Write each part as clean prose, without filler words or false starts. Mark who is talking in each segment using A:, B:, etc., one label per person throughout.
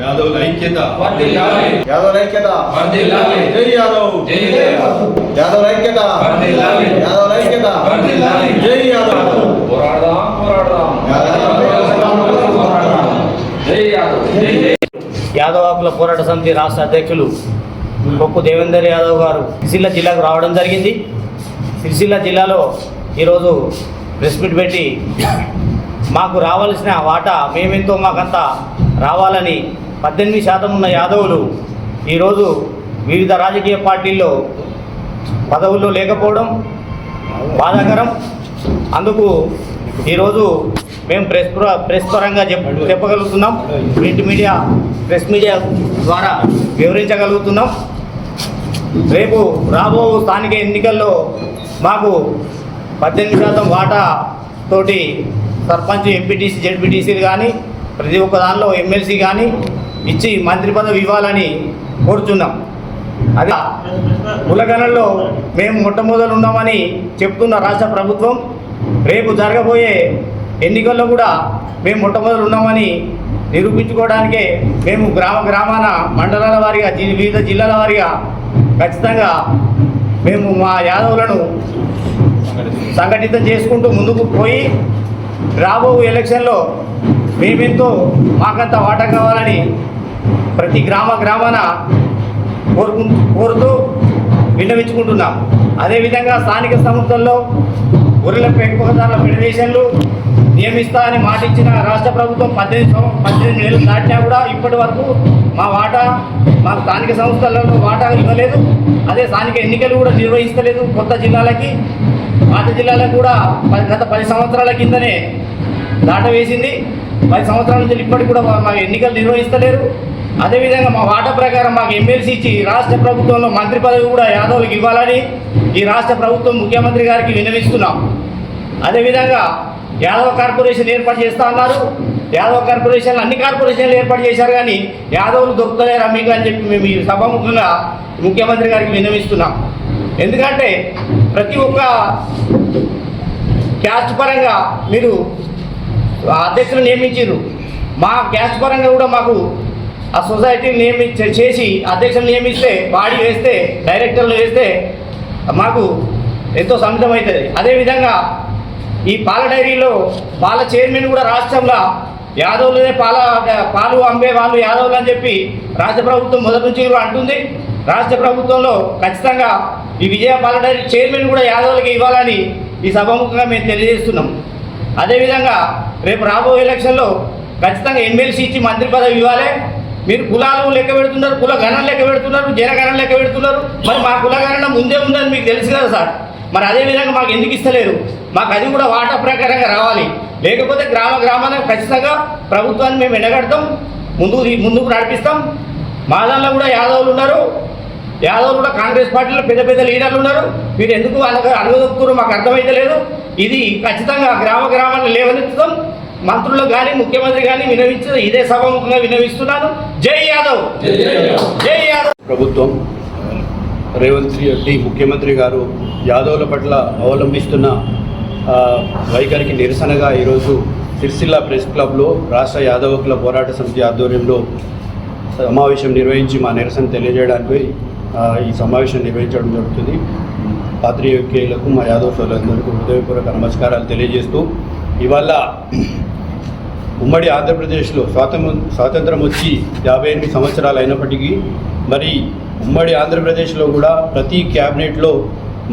A: యాదవ్ ఐక్యత
B: యాదవ్ ఐక్యత జై యాదవ్ యాదవ్ ఐక్యత యాదవ్ ఐక్యత జై యాదవ్
C: యాదవ్ హక్కుల పోరాట సమితి రాష్ట్ర అధ్యక్షులు కొక్కు దేవేందర్ యాదవ్ గారు సిరిసిల్ల జిల్లాకు రావడం జరిగింది. సిరిసిల్ల జిల్లాలో ఈరోజు ప్రెస్ మీట్ పెట్టి మాకు రావాల్సిన వాటా మేమెంతో మాకంతా రావాలని 18% ఉన్న యాదవులు ఈరోజు వివిధ రాజకీయ పార్టీల్లో పదవుల్లో లేకపోవడం బాధాకరం. అందుకు ఈరోజు మేము ప్రెస్ పరంగా చెప్పగలుగుతున్నాం, ప్రింట్ మీడియా ప్రెస్ మీడియా ద్వారా వివరించగలుగుతున్నాం. రేపు రాబో స్థానిక ఎన్నికల్లో మాకు 18% వాటా తోటి సర్పంచ్, ఎంపీటీసీ, జెడ్పీటీసీలు కానీ ప్రతి ఒక్క దానిలో ఎమ్మెల్సీ కానీ ఇచ్చి మంత్రి పదవి ఇవ్వాలని కోరుతున్నాం. అదే కులగణంలో మేము మొట్టమొదలు ఉన్నామని చెప్తున్న రాష్ట్ర ప్రభుత్వం రేపు జరగబోయే ఎన్నికల్లో కూడా మేము మొట్టమొదలు ఉన్నామని నిరూపించుకోవడానికే మేము గ్రామాన మండలాల వారీగా వివిధ జిల్లాల వారీగా ఖచ్చితంగా మేము మా యాదవులను సంఘటితం చేసుకుంటూ ముందుకు పోయి రాబో ఎలక్షన్లో మేమెంతో మాకంత వాటా కావాలని ప్రతి గ్రామాన కోరుతూ విన్నవించుకుంటున్నాం. అదేవిధంగా స్థానిక సంస్థల్లో గొర్రెల పెంపకదారుల ఫెడరేషన్లు నియమిస్తా అని మాట ఇచ్చిన రాష్ట్ర ప్రభుత్వం 18 నెలలు దాటినా కూడా ఇప్పటి వరకు మాకు స్థానిక సంస్థలలో వాటా ఇవ్వలేదు. అదే స్థానిక ఎన్నికలు కూడా నిర్వహిస్తలేదు. కొత్త జిల్లాలకి పాత జిల్లాలకు కూడా గత 10 సంవత్సరాల కిందనే దాట వేసింది. 10 సంవత్సరాల నుంచి ఇప్పటికి కూడా మా ఎన్నికలు నిర్వహిస్తలేరు. అదేవిధంగా మా వాటా ప్రకారం మాకు ఎమ్మెల్సీ ఇచ్చి రాష్ట్ర ప్రభుత్వంలో మంత్రి పదవి కూడా యాదవులకు ఇవ్వాలని ఈ రాష్ట్ర ప్రభుత్వం ముఖ్యమంత్రి గారికి విన్నవిస్తున్నాం. అదేవిధంగా యాదవ కార్పొరేషన్ ఏర్పాటు చేస్తా అన్నారు. యాదవ కార్పొరేషన్లు అన్ని కార్పొరేషన్లు ఏర్పాటు చేశారు, కానీ యాదవులు దొరుకుతలేరా మీకు అని చెప్పి మేము ఈ సభాముఖంగా ముఖ్యమంత్రి గారికి విన్నవిస్తున్నాం. ఎందుకంటే ప్రతి ఒక్క క్యాస్ట్ పరంగా మీరు అధ్యక్షులు నియమించారు. మా క్యాస్ట్ పరంగా కూడా మాకు ఆ సొసైటీని చేసి అధ్యక్షులు నియమిస్తే, బాడీ వేస్తే, డైరెక్టర్లు వేస్తే మాకు ఎంతో సమితమవుతుంది. అదేవిధంగా ఈ పాల డైరీలో పాల చైర్మన్ కూడా రాష్ట్రంలో యాదవులనే పాలు అమ్మే వాళ్ళు యాదవులు అని చెప్పి రాష్ట్ర ప్రభుత్వం మొదటి నుంచి అంటుంది. రాష్ట్ర ప్రభుత్వంలో ఖచ్చితంగా ఈ విజయ పాల డైరీ చైర్మన్ కూడా యాదవులకి ఇవ్వాలని ఈ సభాముఖంగా మేము తెలియజేస్తున్నాం. అదేవిధంగా రేపు రాబోయే ఎలక్షన్లో ఖచ్చితంగా ఎమ్మెల్సీ ఇచ్చి మంత్రి పదవి ఇవ్వాలి. మీరు కులాలు లెక్క పెడుతున్నారు, కుల గణన లెక్క పెడుతున్నారు, జనగణన లెక్క పెడుతున్నారు. మరి మా కుల గణన ముందే ఉందని మీకు తెలుసు కదా సార్. మరి అదేవిధంగా మాకు ఎందుకు ఇస్తలేరు? మాకు అది కూడా వాటా ప్రకారంగా రావాలి. లేకపోతే గ్రామాన ఖచ్చితంగా ప్రభుత్వాన్ని మేము ఎండగడతాం, ముందుకు నడిపిస్తాం. మా దానిలో కూడా యాదవులు ఉన్నారు. యాదవులు కూడా కాంగ్రెస్ పార్టీలో పెద్ద లీడర్లు ఉన్నారు. మీరు ఎందుకు అనగదొక్కుతారో మాకు అర్థమైతే లేదు. ఇది ఖచ్చితంగా గ్రామాన్ని లేవనెత్తుతాం. మంత్రులకు కానీ ముఖ్యమంత్రి కానీ వినవించదు. ఇదే సభాముఖంగా వినవిస్తున్నాను. జై యాదవ్, జై యాదవ్.
A: ప్రభుత్వం రేవంత్ రెడ్డి ముఖ్యమంత్రి గారు యాదవుల పట్ల అవలంబిస్తున్న వైఖరికి నిరసనగా ఈరోజు సిరిసిల్ల ప్రెస్ క్లబ్లో రాష్ట్ర యాదవ హక్కుల పోరాట సమితి ఆధ్వర్యంలో సమావేశం నిర్వహించి మా నిరసన తెలియజేయడానికి ఈ సమావేశం నిర్వహించడం జరుగుతుంది. పాత్రికేయులకు, మా యాదవ సోదరులందరికీ హృదయపూర్వక నమస్కారాలు తెలియజేస్తూ, ఇవాళ ఉమ్మడి ఆంధ్రప్రదేశ్లో స్వాతంత్రం వచ్చి 58 సంవత్సరాలు అయినప్పటికీ మరి ఉమ్మడి ఆంధ్రప్రదేశ్లో కూడా ప్రతి క్యాబినెట్లో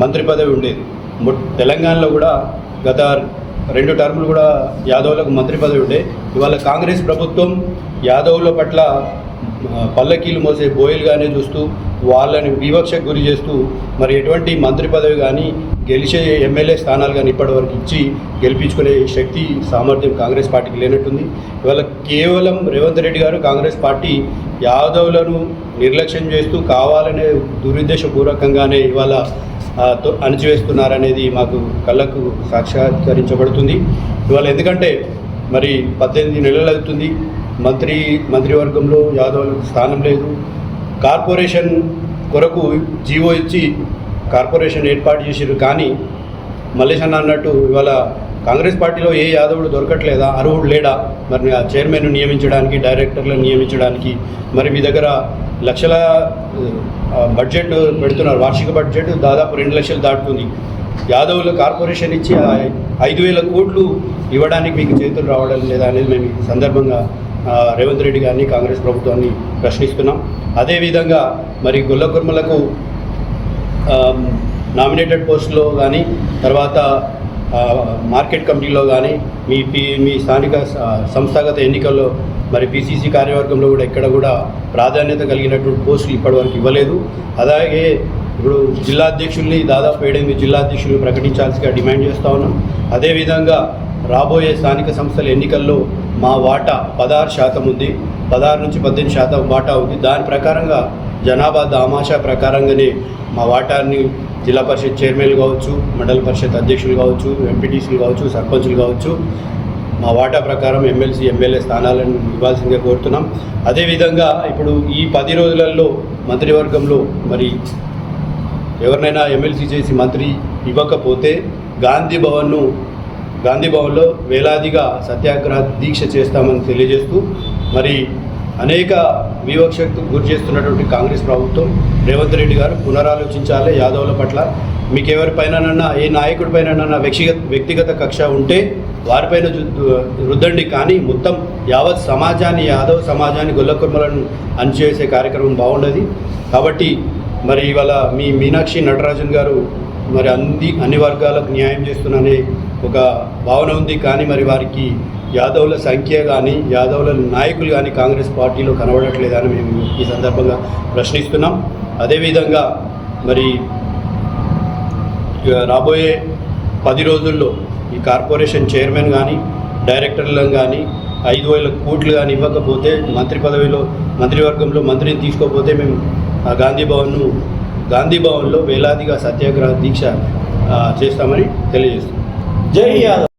A: మంత్రి పదవి ఉండేది. తెలంగాణలో కూడా గత 2 టర్ములు కూడా యాదవులకు మంత్రి పదవి ఉండే. ఇవాళ కాంగ్రెస్ ప్రభుత్వం యాదవుల పట్ల పల్లకీలు మోసే బోయలుగానే చూస్తూ వాళ్ళని వివక్షకు గురి చేస్తూ మరి ఎటువంటి మంత్రి పదవి కానీ గెలిచే ఎమ్మెల్యే స్థానాలు కానీ ఇప్పటివరకు ఇచ్చి గెలిపించుకునే శక్తి సామర్థ్యం కాంగ్రెస్ పార్టీకి లేనట్టుంది. ఇవాళ కేవలం రేవంత్ రెడ్డి గారు కాంగ్రెస్ పార్టీ యాదవులను నిర్లక్ష్యం చేస్తూ కావాలనే దురుద్దేశపూర్వకంగానే ఇవాళ అణచివేస్తున్నారనేది మాకు కళ్ళకు సాక్షాత్కరించబడుతుంది. ఇవాళ ఎందుకంటే మరి 18 నెలలు అవుతుంది, మంత్రివర్గంలో యాదవులకు స్థానం లేదు. కార్పొరేషన్ కొరకు జీవో ఇచ్చి కార్పొరేషన్ ఏర్పాటు చేసారు. కానీ మల్లేష్ అన్న అన్నట్టు ఇవాళ కాంగ్రెస్ పార్టీలో ఏ యాదవుడు దొరకట్లేదా, అర్హుడు లేడా, మరి ఆ చైర్మన్ నియమించడానికి, డైరెక్టర్లను నియమించడానికి? మరి మీ దగ్గర లక్షల బడ్జెట్ పెడుతున్నారు, వార్షిక బడ్జెట్ దాదాపు 2 లక్షలు దాటుతుంది. యాదవుల కార్పొరేషన్ ఇచ్చి 5,000 కోట్లు ఇవ్వడానికి మీకు చేతులు రావడం లేదా అనేది మేము ఈ సందర్భంగా రేవంత్ రెడ్డి గారిని, కాంగ్రెస్ ప్రభుత్వాన్ని ప్రశ్నిస్తున్నాం. అదేవిధంగా మరి గొల్ల కుర్మలకు నామినేటెడ్ పోస్టులో కానీ, తర్వాత మార్కెట్ కమిటీలో కానీ, మీ స్థానిక సంస్థాగత ఎన్నికల్లో మరి పిసిసి కార్యవర్గంలో కూడా ఎక్కడ కూడా ప్రాధాన్యత కలిగినటువంటి పోస్టులు ఇప్పటివరకు ఇవ్వలేదు. అలాగే ఇప్పుడు జిల్లా అధ్యక్షుల్ని దాదాపు 7-8 జిల్లా అధ్యక్షులు ప్రకటించాల్సిగా డిమాండ్ చేస్తూ ఉన్నాం. అదేవిధంగా రాబోయే స్థానిక సంస్థల ఎన్నికల్లో మా వాటా 16% ఉంది, 16 నుంచి 18% వాటా ఉంది. దాని ప్రకారంగా జనాభా దామాషా ప్రకారంగానే మా వాటాన్ని జిల్లా పరిషత్ చైర్మన్లు కావచ్చు, మండల పరిషత్ అధ్యక్షులు కావచ్చు, ఎంపీటీసీలు కావచ్చు, సర్పంచులు కావచ్చు, మా వాటా ప్రకారం ఎమ్మెల్సీ, ఎమ్మెల్యే స్థానాలను ఇవ్వాల్సిందిగా కోరుతున్నాం. అదేవిధంగా ఇప్పుడు ఈ 10 రోజులలో మంత్రివర్గంలో మరి ఎవరినైనా ఎమ్మెల్సీ చేసి మంత్రి ఇవ్వకపోతే గాంధీ భవన్లో వేలాదిగా సత్యాగ్రహ దీక్ష చేస్తామని తెలియజేస్తూ, మరి అనేక వివక్షకు గురి చేస్తున్నటువంటి కాంగ్రెస్ ప్రభుత్వం, రేవంత్ రెడ్డి గారు పునరాలోచించాలి. యాదవుల పట్ల మీకు ఎవరిపైనన్నా, ఏ నాయకుడిపైనన్నా వ్యక్తిగత కక్ష ఉంటే వారిపైన రుద్దండి, కానీ మొత్తం యావత్ సమాజాన్ని, యాదవ సమాజాన్ని, గొల్ల కుర్మలను అణిచివేసే కార్యక్రమం బాగుండదు. కాబట్టి మరి ఇవాళ మీ మీనాక్షి నటరాజన్ గారు మరి అన్ని వర్గాలకు న్యాయం చేస్తున్ననే ఒక భావన ఉంది. కానీ మరి వారికి యాదవుల సంఖ్య కానీ, యాదవుల నాయకులు కానీ కాంగ్రెస్ పార్టీలో కనబడట్లేదని మేము ఈ సందర్భంగా ప్రశ్నిస్తున్నాం. అదేవిధంగా మరి రాబోయే 10 రోజుల్లో ఈ కార్పొరేషన్ చైర్మన్ కానీ, డైరెక్టర్లను కానీ 5,000 కోట్లు కానీ ఇవ్వకపోతే, మంత్రివర్గంలో మంత్రిని తీసుకోకపోతే మేము గాంధీ భవన్లో వేలాదిగా సత్యాగ్రహ దీక్ష చేస్తామని తెలియజేస్తున్నాం. జై యాదవ్.